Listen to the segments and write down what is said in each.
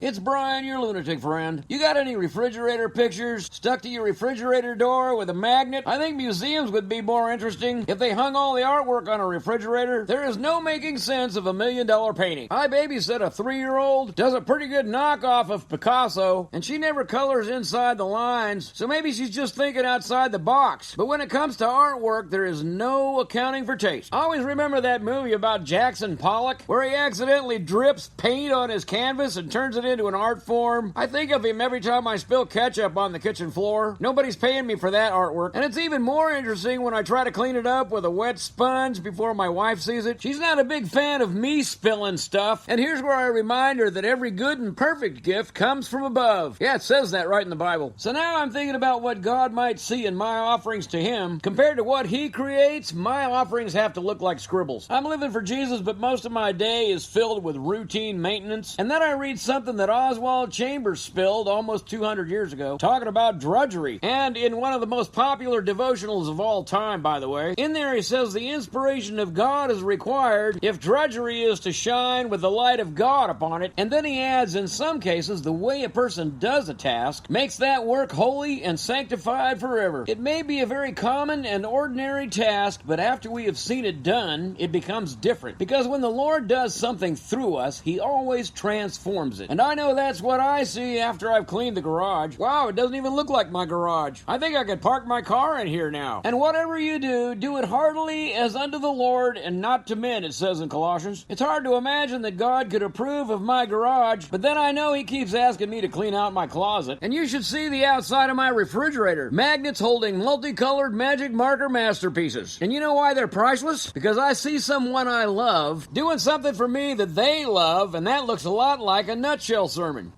It's Brian, your lunatic friend. You got any refrigerator pictures stuck to your refrigerator door with a magnet? I think museums would be more interesting if they hung all the artwork on a refrigerator. There is no making sense of $1 million painting. I babysit a 3-year-old, does a pretty good knockoff of Picasso, and she never colors inside the lines, so maybe she's just thinking outside the box. But when it comes to artwork, there is no accounting for taste. I always remember that movie about Jackson Pollock, where he accidentally drips paint on his canvas and turns it into an art form. I think of him every time I spill ketchup on the kitchen floor. Nobody's paying me for that artwork. And it's even more interesting when I try to clean it up with a wet sponge before my wife sees it. She's not a big fan of me spilling stuff. And here's where I remind her that every good and perfect gift comes from above. Yeah, it says that right in the Bible. So now I'm thinking about what God might see in my offerings to him. Compared to what he creates, my offerings have to look like scribbles. I'm living for Jesus, but most of my day is filled with routine maintenance. And then I read something that Oswald Chambers spilled almost 200 years ago, talking about drudgery. And in one of the most popular devotionals of all time, by the way, in there he says the inspiration of God is required if drudgery is to shine with the light of God upon it. And then he adds, in some cases, the way a person does a task makes that work holy and sanctified forever. It may be a very common and ordinary task, but after we have seen it done, it becomes different. Because when the Lord does something through us, he always transforms it. And I know that's what I see after I've cleaned the garage. Wow, it doesn't even look like my garage. I think I could park my car in here now. And whatever you do, do it heartily as unto the Lord and not to men, it says in Colossians. It's hard to imagine that God could approve of my garage, but then I know he keeps asking me to clean out my closet. And you should see the outside of my refrigerator. Magnets holding multicolored magic marker masterpieces. And you know why they're priceless? Because I see someone I love doing something for me that they love, and that looks a lot like a nutshell sermon.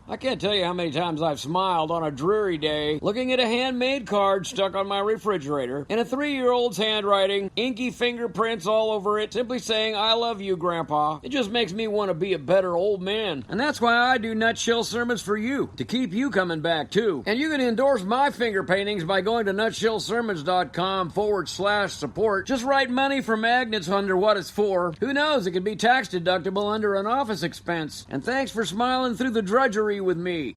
I can't tell you how many times I've smiled on a dreary day looking at a handmade card stuck on my refrigerator in a 3-year-old's handwriting, inky fingerprints all over it, simply saying, "I love you, Grandpa." It just makes me want to be a better old man. And that's why I do nutshell sermons for you, to keep you coming back too. And you can endorse my finger paintings by going to nutshellsermons.com/support. Just write money for magnets under what it's for. Who knows, it could be tax deductible under an office expense. And thanks for smiling through the drudgery with me.